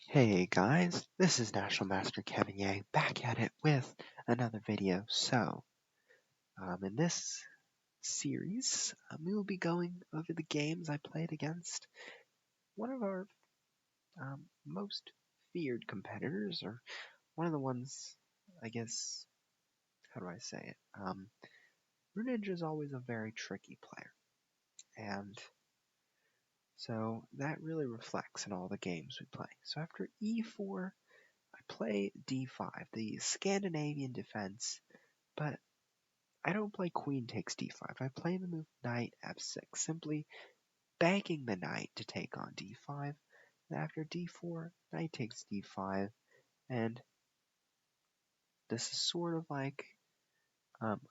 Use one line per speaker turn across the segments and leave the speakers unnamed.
Hey guys, this is National Master Kevin Yang back at it with another video. In this series, we will be going over the games I played against one of our most feared competitors, or one of the ones, I guess, how do I say it? Runinja is always a very tricky player, and so that really reflects in all the games we play. So after e4, I play d5, the Scandinavian defense, but I don't play queen takes d5. I play the move knight f6, simply begging the knight to take on d5. And after d4, knight takes d5, and this is sort of like um,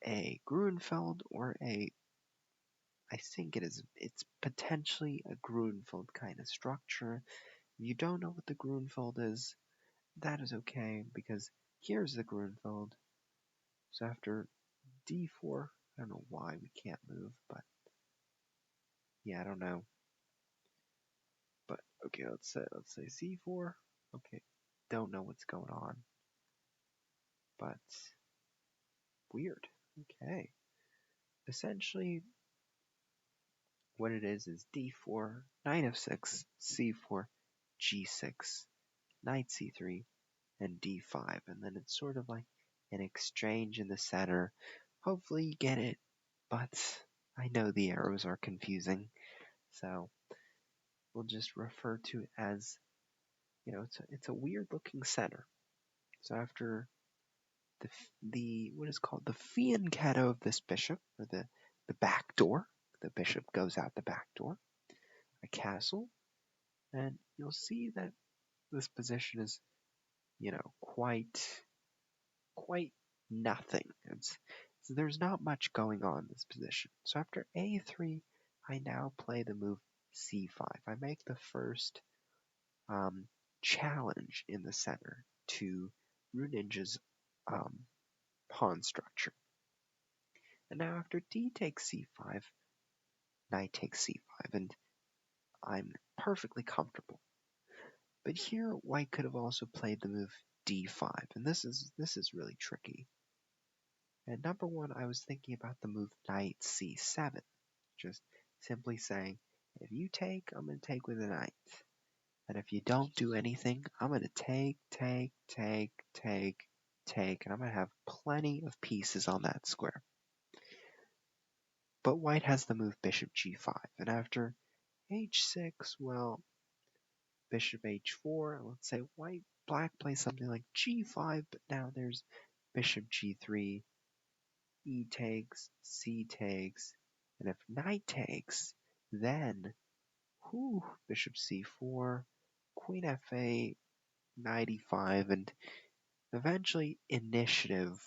a Grunfeld or I think it's potentially a Grunfeld kind of structure. If you don't know what the Grunfeld is, that is okay, because here's the Grunfeld. So after d4, I don't know why we can't move, but yeah, I don't know. But okay, let's say c4. Okay, don't know what's going on, but weird. Okay, essentially what it is d4, knight f6, c4, g6, knight c3, and d5, and then it's sort of like an exchange in the center. Hopefully you get it, but I know the arrows are confusing, so we'll just refer to it as, it's a weird looking center. So after the what is called the fianchetto of this bishop, or the back door, the bishop goes out the back door, a castle, and you'll see that this position is, quite nothing. So there's not much going on in this position. So after a3, I now play the move c5. I make the first challenge in the center to Runinja's pawn structure. And now after d takes c5, knight takes c5, and I'm perfectly comfortable. But here, white could have also played the move d5, and this is really tricky. And number one, I was thinking about the move knight c7, just simply saying, if you take, I'm going to take with a knight. And if you don't do anything, I'm going to take, and I'm going to have plenty of pieces on that square. But white has the move bishop g5, and after h6, well, bishop h4, let's say black plays something like g5, but now there's bishop g3, e takes, c takes, and if knight takes, then bishop c4, queen f8, knight e5, and eventually the initiative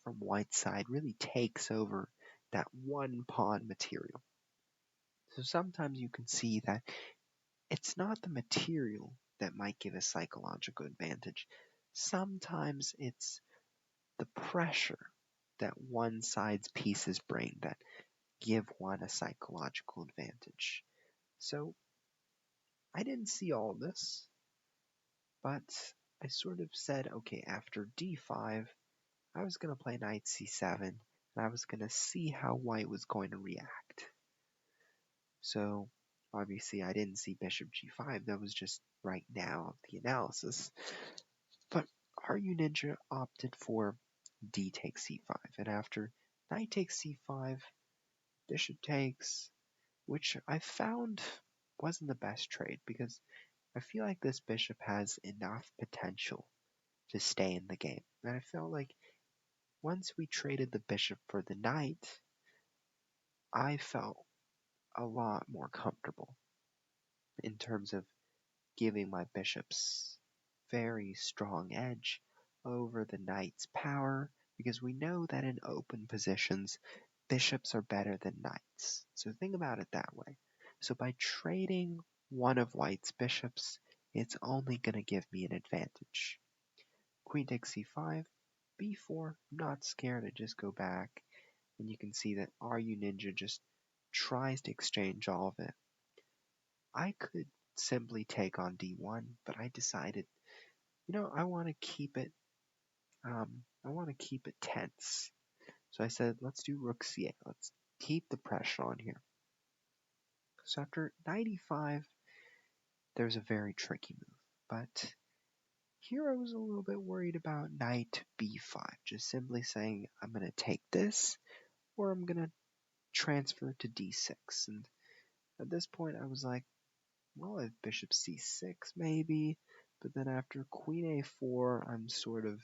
from white's side really takes over that one pawn material. So sometimes you can see that it's not the material that might give a psychological advantage. Sometimes it's the pressure that one side's pieces bring that give one a psychological advantage. So I didn't see all this, but I sort of said, okay, after d5, I was going to play knight c7, and I was going to see how white was going to react. So obviously I didn't see bishop g5, that was just right now the analysis. But Runinja opted for d takes c5, and after knight takes c5, bishop takes, which I found wasn't the best trade, because I feel like this bishop has enough potential to stay in the game. And I felt like once we traded the bishop for the knight, I felt a lot more comfortable in terms of giving my bishops very strong edge over the knight's power, because we know that in open positions, bishops are better than knights. So think about it that way. So by trading one of white's bishops, it's only going to give me an advantage. Queen takes c5, b4, I'm not scared, I just go back, and you can see that Runinja just tries to exchange all of it. I could simply take on d1, but I decided, I want to keep it, tense. So I said, let's do rook c8. Let's keep the pressure on here. So after knight e5, there's a very tricky move, but here I was a little bit worried about knight b5, just simply saying I'm going to take this, or I'm going to transfer to d6. And at this point I was like, well, if bishop c6 maybe, but then after queen a4, I'm sort of,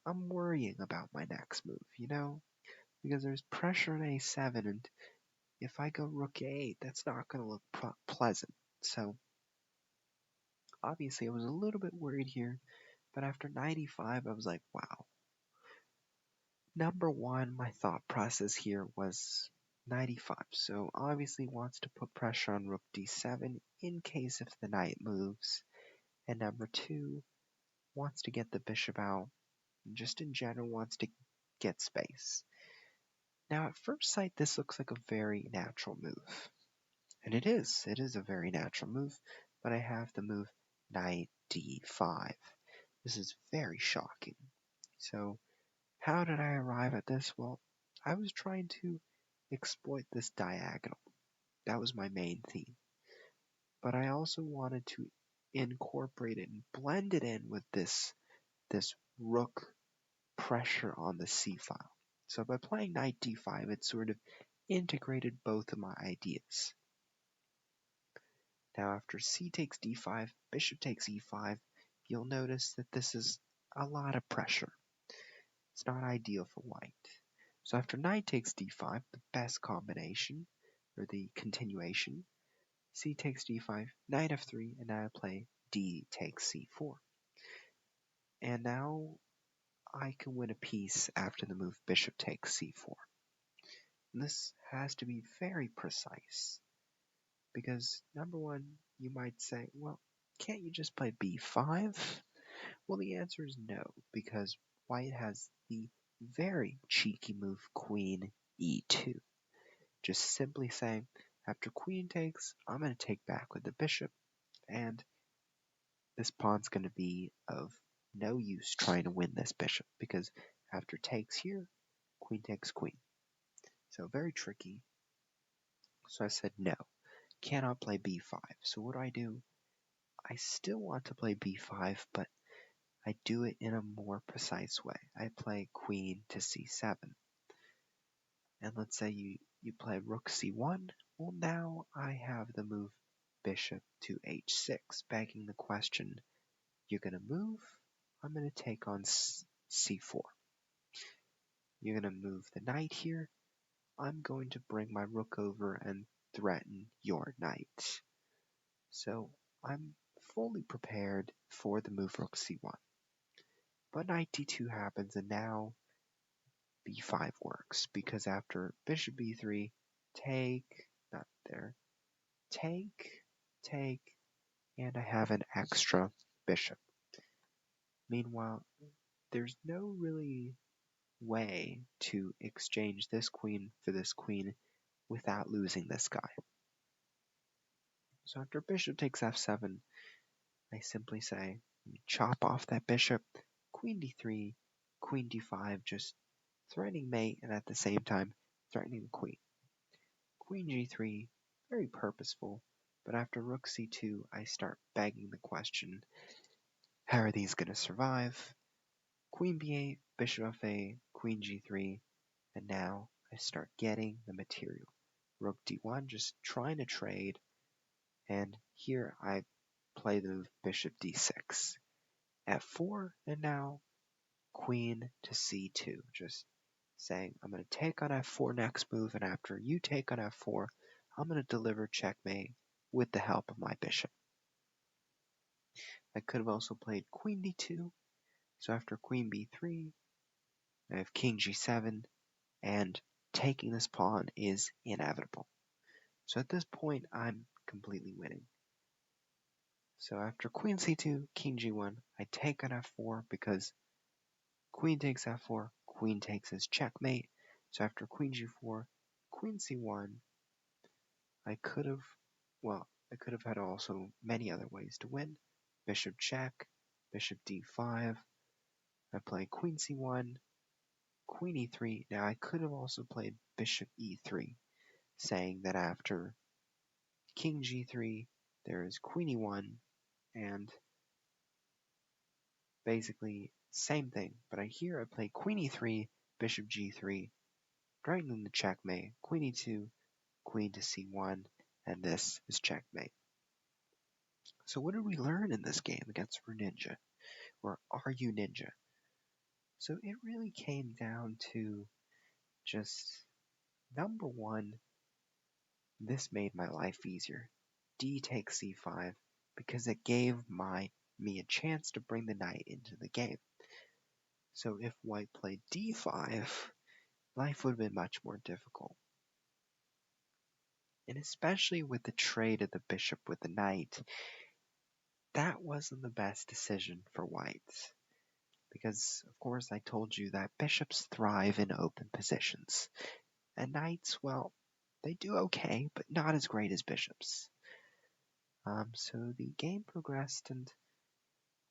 I'm worrying about my next move, because there's pressure on a7, and if I go rook a8, that's not going to look pleasant. So obviously I was a little bit worried here, but after knight e5, I was like, wow. Number one, my thought process here was knight e5, so obviously wants to put pressure on rook d7 in case if the knight moves, and number two, wants to get the bishop out, and just in general wants to get space. Now at first sight this looks like a very natural move, and it is a very natural move, but I have the move knight d5. This is very shocking. So how did I arrive at this? Well, I was trying to exploit this diagonal. That was my main theme. But I also wanted to incorporate it and blend it in with this rook pressure on the c file. So by playing knight d5, it sort of integrated both of my ideas. Now after c takes d5, bishop takes e5, you'll notice that this is a lot of pressure. It's not ideal for white. So after knight takes d5, the best combination, or the continuation, c takes d5, knight f3, and now I play d takes c4. And now I can win a piece after the move bishop takes c4. And this has to be very precise, because number one, you might say, well, can't you just play b5? Well, the answer is no, because white has the very cheeky move queen e2. Just simply saying, after queen takes, I'm going to take back with the bishop, and this pawn's going to be of no use trying to win this bishop, because after takes here, queen takes queen. So very tricky. So I said no, cannot play b5. So what do? I still want to play b5, but I do it in a more precise way. I play queen to c7. And let's say you play rook c1. Well, now I have the move bishop to h6, begging the question, you're going to move? I'm going to take on c4. You're going to move the knight here. I'm going to bring my rook over and threaten your knight. So I'm fully prepared for the move rook c1. But knight d2 happens, and now b5 works, because after bishop b3, not there, take, and I have an extra bishop. Meanwhile, there's no really way to exchange this queen for this queen without losing this guy. So after bishop takes f7, I simply say, chop off that bishop, queen d3, queen d5, just threatening mate, and at the same time threatening the queen. Queen g3, very purposeful, but after rook c2, I start begging the question, how are these going to survive? Queen b8, bishop f8, queen g3, and now I start getting the material. Rook d1, just trying to trade, and here I play the move bishop d6. f4, and now queen to c2, just saying I'm going to take on f4 next move, and after you take on f4, I'm going to deliver checkmate with the help of my bishop. I could have also played queen d2, so after queen b3, I have king g7, and taking this pawn is inevitable. So at this point, I'm completely winning. So after queen c2, king g1, I take on f4 because queen takes f4, queen takes as checkmate. So after queen g4, queen c1, I could have, well, I could have had also many other ways to win. Bishop check, bishop d5, I play queen c1, queen e3. Now I could have also played bishop e3, saying that after king g3, there is queen e1, and basically same thing. But here I play queen e3, bishop g3, threatening the checkmate, queen e2, queen to c1, and this is checkmate. So what did we learn in this game against Runinja, or Runinja? So it really came down to just, number one, this made my life easier. D takes c5, because it gave me a chance to bring the knight into the game. So if white played d5, life would have been much more difficult. And especially with the trade of the bishop with the knight, that wasn't the best decision for white. Because, of course, I told you that bishops thrive in open positions. And knights, well, they do okay, but not as great as bishops. So the game progressed, and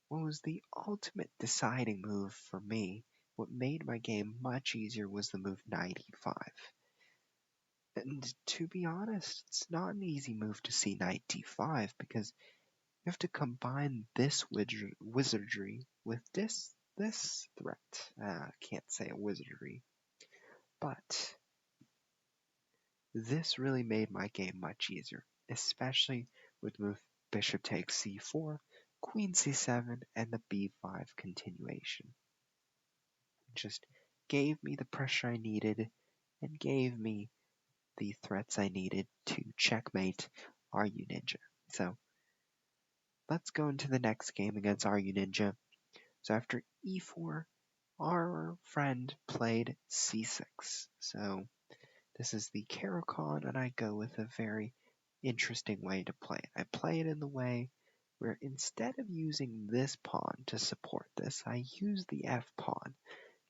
what was the ultimate deciding move for me, what made my game much easier, was the move knight e5. And to be honest, it's not an easy move to see knight d5, because you have to combine this wizardry with this threat. I can't say a wizardry, but this really made my game much easier, especially with the move bishop takes c4, queen c7, and the b5 continuation. It just gave me the pressure I needed and gave me the threats I needed to checkmate Runinja. So let's go into the next game against Runinja. So after e4, our friend played c6. So this is the Caro-Kann, and I go with a very interesting way to play it. I play it in the way where instead of using this pawn to support this, I use the f pawn.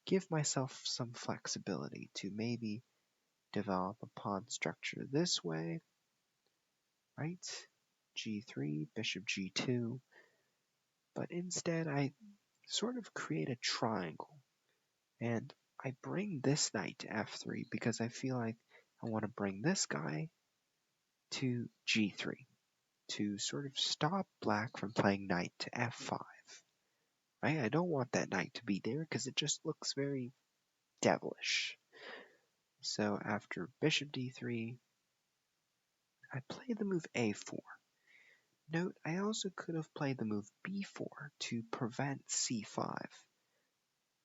Give myself some flexibility to maybe develop a pawn structure this way, right? g3, bishop g2. But instead, I sort of create a triangle, and I bring this knight to f3 because I feel like I want to bring this guy to g3 to sort of stop black from playing knight to f5. Right? I don't want that knight to be there because it just looks very devilish. So after bishop d3, I play the move a4. Note, I also could have played the move b4 to prevent c5,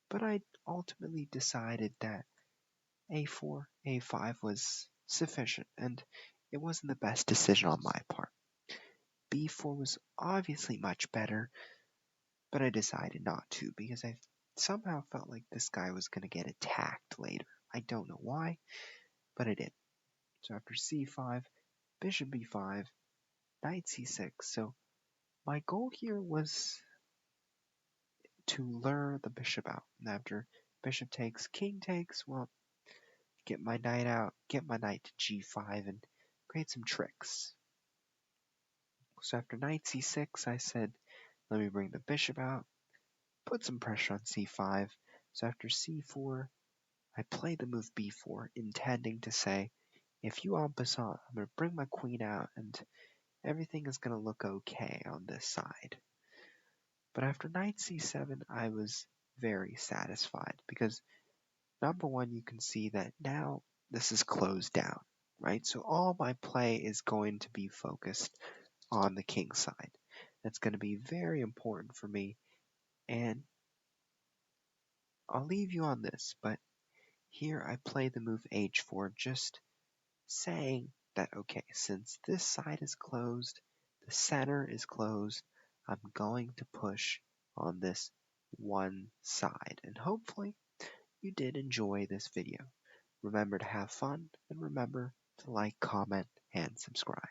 but I ultimately decided that a4, a5 was sufficient, and it wasn't the best decision on my part. b4 was obviously much better, but I decided not to because I somehow felt like this guy was going to get attacked later. I don't know why, but I did. So after c5, bishop b5, knight c6. So my goal here was to lure the bishop out. And after bishop takes, king takes, well, get my knight out, get my knight to g5, and create some tricks. So after knight c6, I said, let me bring the bishop out, put some pressure on c5. So after c4, I play the move b4, intending to say, if you en passant, I'm going to bring my queen out, and everything is going to look okay on this side. But after knight c7, I was very satisfied, because number one, you can see that now this is closed down, right? So all my play is going to be focused on the king side. That's going to be very important for me, and I'll leave you on this, but here I play the move h4, just saying that, okay, since this side is closed, the center is closed, I'm going to push on this one side, and hopefully you did enjoy this video. Remember to have fun, and remember to like, comment, and subscribe.